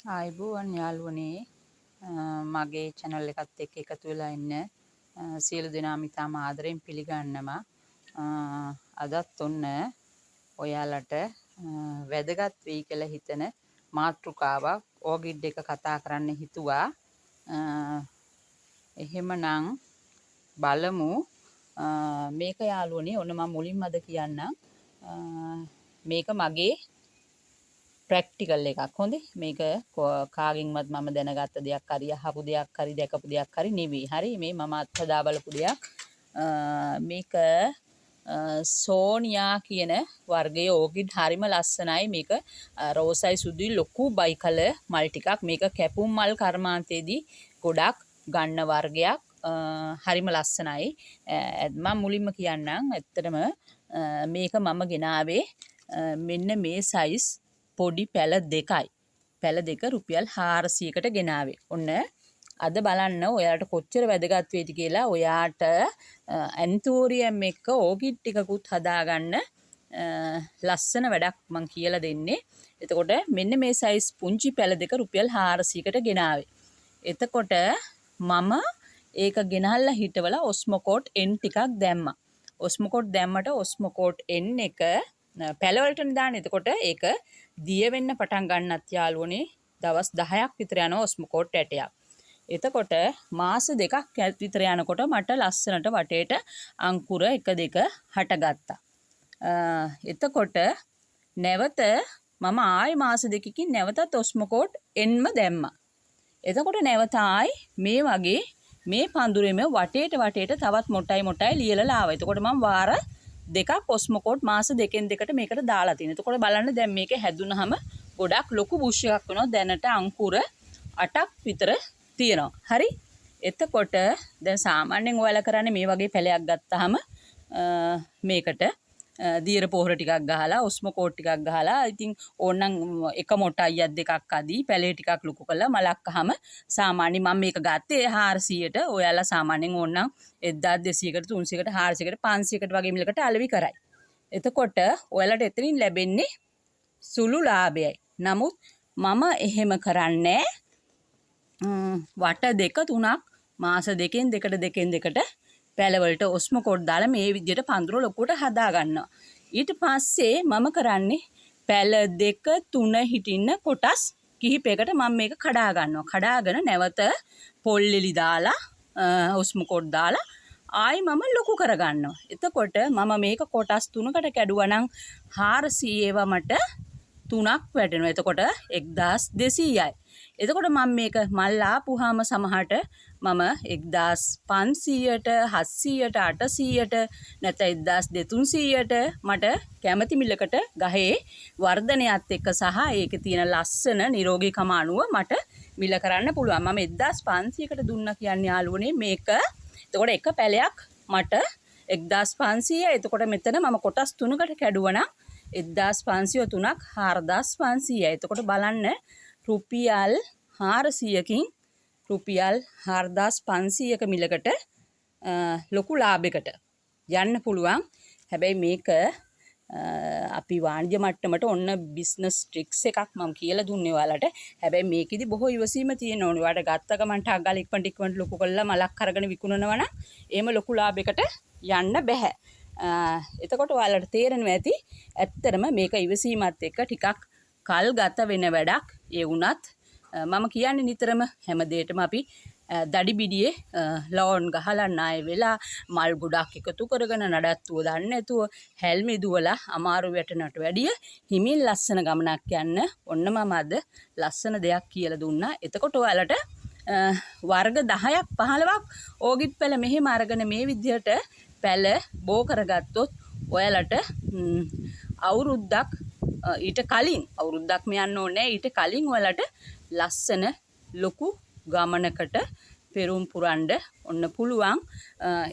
ආයිබෝවන් යාළුවනේ මගේ channel එකත් එක්ක එකතු වෙලා ඉන්න සියලු දෙනාම ඉතාම ආදරෙන් පිළිගන්නවා. අදත් ඔන්න ඔයාලට වැදගත් වෙයි කියලා හිතන මාතෘකාවක් ඕගිඩ් එක කතා කරන්න හිතුවා. එහෙමනම් බලමු. මේක යාළුවනේ ඔන්න මම මුලින්ම අද කියන්නම්. මේක මගේ ප්‍රැක්ටිකල් එකක්. හොඳේ මේක කාගෙන්වත් මම දැනගත්ත දෙයක් හරි අහපු දෙයක් හරි දැකපු දෙයක් හරි නෙවෙයි. හරි මේ මම අත්හදා බලපු දෙයක්. මේක සෝනියා කියන වර්ගයේ ඕකිඩ් හරිම ලස්සනයි. මේක රෝසයි සුදුයි ලොකු බයි කලර් මල් ටිකක්. මේක කැපුම් මල් කර්මාන්තයේදී ගොඩක් ගන්න වර්ගයක්. හරිම ලස්සනයි. මම මුලින්ම කියන්නම් ඇත්තටම මේක මම ගෙනාවේ මෙන්න මේ සයිස් පොඩි පැල දෙකයි. පැල දෙක රුපියල් 400කට ගෙනාවේ. ඔන්න අද බලන්න ඔයාලට කොච්චර වැදගත් වේද කියලා. ඔයාට ඇන්තෝරියම් එක්ක ඕකිඩ් ටිකකුත් හදාගන්න ලස්සන වැඩක් මං කියලා දෙන්නේ. එතකොට මෙන්න මේ සයිස් පුංචි පැල දෙක රුපියල් 400කට ගෙනාවේ. එතකොට මම ඒක ගෙනල්ලා හිටවල ඔස්මෝකෝට් N ටිකක් දැම්මා. ඔස්මෝකෝට් දැම්මට ඔස්මෝකෝට් N එක පැලවලටනේ දාන්නේ. එතකොට ඒක දිය වෙන්න පටන් ගන්නත් යාළුවනේ දවස් 10ක් විතර යනවා ඔස්මෝකෝට් ඇටයක්. එතකොට මාස දෙකක් විතර යනකොට මට ලස්සනට වටේට අංකුර 1 2 හටගත්තා. එතකොට නැවත මම ආයි මාස දෙකකින් නැවතත් ඔස්මෝකෝට් Nම දැම්මා. එතකොට නැවත ආයි මේ වගේ මේ පඳුරෙම වටේට තවත් මොටයි ලියලා ආවා. එතකොට මම වාර දෙකක් ඔස්මෝකෝට් මාස දෙකෙන් දෙකට මේකට දාලා තියෙනවා. එතකොට බලන්න දැන් මේක හැදුනහම ගොඩක් ලොකු බුෂ් එකක් වෙනවා. දැනට අංකුර 8ක් විතර තියෙනවා. හරි. එතකොට දැන් සාමාන්‍යයෙන් ඔයාලා කරන්නේ මේ වගේ පැලයක් ගත්තාම මේකට දියර පොහොර ටිකක් ගහලා ඔස්මෝකෝට් ටිකක් ගහලා ඉතින් ඕනනම් එක මොටයියක් දෙකක් අදී පැලේ ටිකක් ලොකු කරලා මලක් අහම සාමාන්‍ය මම මේක ගත්තේ 400ට. ඔයාලා සාමාන්‍යයෙන් ඕනනම් 1200කට 300කට 400කට 500කට වගේ මිලකට අලෙවි කරයි. එතකොට ඔයාලට එතනින් ලැබෙන්නේ සුළු ලාභයයි. නමුත් මම එහෙම කරන්නේ වට දෙක තුනක් මාස දෙකෙන් දෙකට පැලවලට ඔස්මෝකෝට් දාලා මේ විදිහට පඳුර ලොකුවට හදා ගන්නවා. ඊට පස්සේ මම කරන්නේ පැල දෙක තුන හිටින්න කොටස් කිහිපයකට මම මේක කඩා ගන්නවා. කඩාගෙන නැවත පොල්ලෙලි දාලා ඔස්මෝකෝට් දාලා ආයි මම ලොකු කර ගන්නවා. එතකොට මම මේක කොටස් 3කට කැඩුවා නම් 400 ඒවා මට 3ක් වැටෙනවා. එතකොට 1200යි. එතකොට මම මේක මල් ආපුවාම සමහරට මම 1500ට 700ට 800ට නැත්නම් 1200ට මට කැමති මිලකට ගහේ වර්ධනයත් එක්ක සහ ඒකේ තියෙන ලස්සන නිරෝගීකම අනුව මට මිල කරන්න පුළුවන්. මම 1500කට දුන්නා කියන්නේ යාළුවනේ මේක. එතකොට එක පැලයක් මට 1500යි. එතකොට මෙතන මම කොටස් 3කට කැඩුවා නම් 1500 3ක් 4500යි. එතකොට බලන්න රුපියල් 400කින් රුපියල් 4500ක මිලකට ලොකු ලාභයකට යන්න පුළුවන්. හැබැයි මේක අපි වාණිජ්‍ය මට්ටමට ඔන්න බිස්නස් ට්‍රික්ස් එකක් මම කියලා දුන්නේ ඔයාලට. හැබැයි මේකෙදි බොහෝ ඉවසීම තියෙන ඕනේ. ඔයාලට ගත්ත ගමන් ටක් ගාලා ඉක්මනට ලොකු කරලා මලක් අරගෙන විකුණනවා නම් එහෙම ලොකු ලාභයකට යන්න බෑ. එතකොට ඔයාලට තේරෙනවා ඇති ඇත්තටම මේක ඉවසීමත් එක්ක ටිකක් කල් ගත වෙන වැඩක්. ඒ වුණත් මම කියන්නේ නිතරම හැම දෙයකම අපි දඩි බිඩියේ ලෝන් ගහලා ණය වෙලා මල් ගොඩක් එකතු කරගෙන නඩත්තුව දන්නේ නැතුව හැල්මේ දුවලා අමාරු වැටෙනට වැඩිය හිමින් ලස්සන ගමනක් යන්න ඔන්න මම අද ලස්සන දෙයක් කියලා දුන්නා. එතකොට ඔයාලට වර්ග 10ක් 15ක් ඕගිඩ් පැල මෙහෙම අරගෙන මේ විදිහට පැල බෝ කරගත්තොත් ඔයාලට අවුරුද්දක් ඊට කලින් අවුරුද්දක් යන්න ඕනේ. ඊට කලින් ඔයාලට ලස්සන ලොකු ගමනකට පෙරම් පුරන්න ඔන්න පුළුවන්.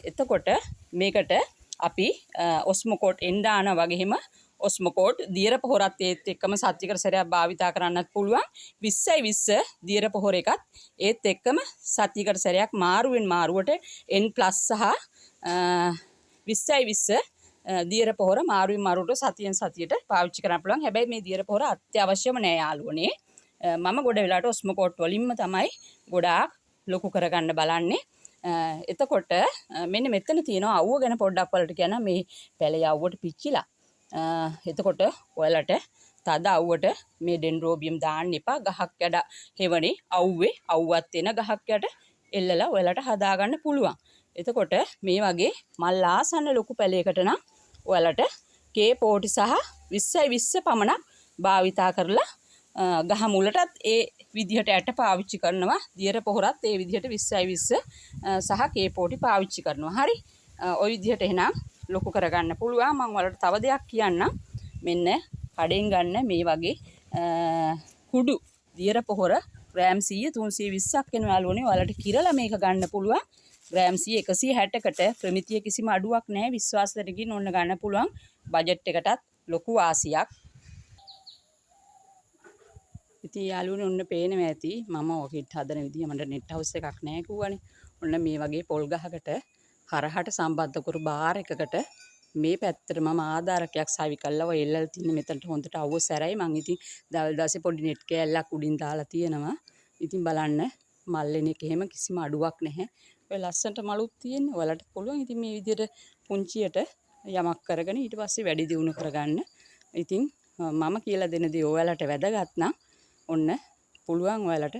එතකොට මේකට අපි ඔස්මෝකෝට් N දානවා වගේම ඔස්මෝකෝට් දියර පොහොරත් ඒත් එක්කම සත්‍යකර සැරයක් භාවිතා කරන්නත් පුළුවන්. 20යි 20 දියර පොහොර එකත් ඒත් එක්කම සත්‍යකර සැරයක් මාරුවෙන් මාරුවට N+ සහ 20යි 20 දියර පොහොර මාරුවෙන් මාරුවට සතියෙන් සතියට පාවිච්චි කරන්න පුළුවන්. හැබැයි මේ දියර පොහොර අත්‍යවශ්‍යම නෑ යාළුවනේ. මම ගොඩ වෙලාට ඔස්මෝකෝට් වලින්ම තමයි ගොඩාක් ලොකු කරගන්න බලන්නේ. එතකොට මෙන්න මෙතන තියෙනවා අවුව ගැන පොඩ්ඩක් ඔයාලට කියන්න. මේ පැලේ අවුවට පිච්චිලා. එතකොට ඔයාලට තද අවුවට මේ ඩෙන්ඩ්‍රෝබියම් දාන්න එපා. ගහක් යට හෙවනේ අවුවේ අවුවත් වෙන ගහක් යට එල්ලලා ඔයාලට හදාගන්න පුළුවන්. එතකොට මේ වගේ මල් ආසන්න ලොකු පැලයකට නම් ඔයාලට K40 සහ 20/20 පමණක් භාවිතා කරලා ගහ මුලටත් ඒ විදිහට ඇට පාවිච්චි කරනවා. දියර පොහොරත් ඒ විදිහට 20/20 සහ K40 පාවිච්චි කරනවා. හරි. ওই විදිහට එහෙනම් ලොකු කරගන්න පුළුවන්. මම ඔයාලට තව දෙයක් කියන්නම්. මෙන්න කඩෙන් ගන්න මේ වගේ කුඩු දියර පොහොර ග්‍රෑම් 100 320ක් වෙන යාළුවනේ ඔයාලට කිරලා මේක ගන්න පුළුවන්. ග්‍රෑම් 100 160කට ප්‍රමිතිය කිසිම අඩුවක් නැහැ. විශ්වාසයට ගිහින් ඔන්න ගන්න පුළුවන්. බජට් එකටත් ලොකු වාසියක්. ඉතින් යාළුවනේ ඔන්න පේනවා ඇති මම ඔකිඩ් හදන විදිය. මට නෙට් හවුස් එකක් නැහැ කිව්වනේ. ඔන්න මේ වගේ පොල් ගහකට හරහට සම්බන්ධ කරු බාර් එකකට මේ පැත්තට මම ආධාරකයක් සවි කළා. ඔය එල්ලලා තියෙන මෙතනට හොඳට අවුව සැරයි. මං ඉතින් දවල් දාසේ පොඩි නෙට් කෑල්ලක් උඩින් දාලා තියෙනවා. ඉතින් බලන්න මල්ලෙන එක එහෙම කිසිම අඩුවක් නැහැ. ඔය ලස්සනට මලුත් තියෙන්නේ. ඔයාලට පුළුවන් ඉතින් මේ විදිහට පුංචියට යමක් කරගෙන ඊට පස්සේ වැඩි දියුණු කරගන්න. ඉතින් මම කියලා දෙන දේ ඔයාලට වැදගත් නම් ඔන්න පුළුවන් ඔයාලට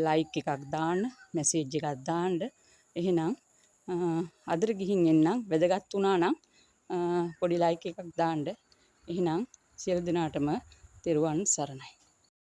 ලයික් එකක් දාන්න, මැසේජ් එකක් දාන්න. එහෙනම් අදට ගිහින් එන්නම්. වැදගත් වුණා නම් පොඩි ලයික් එකක් දාන්න. එහෙනම් සියලු දෙනාටම තෙරුවන් සරණයි.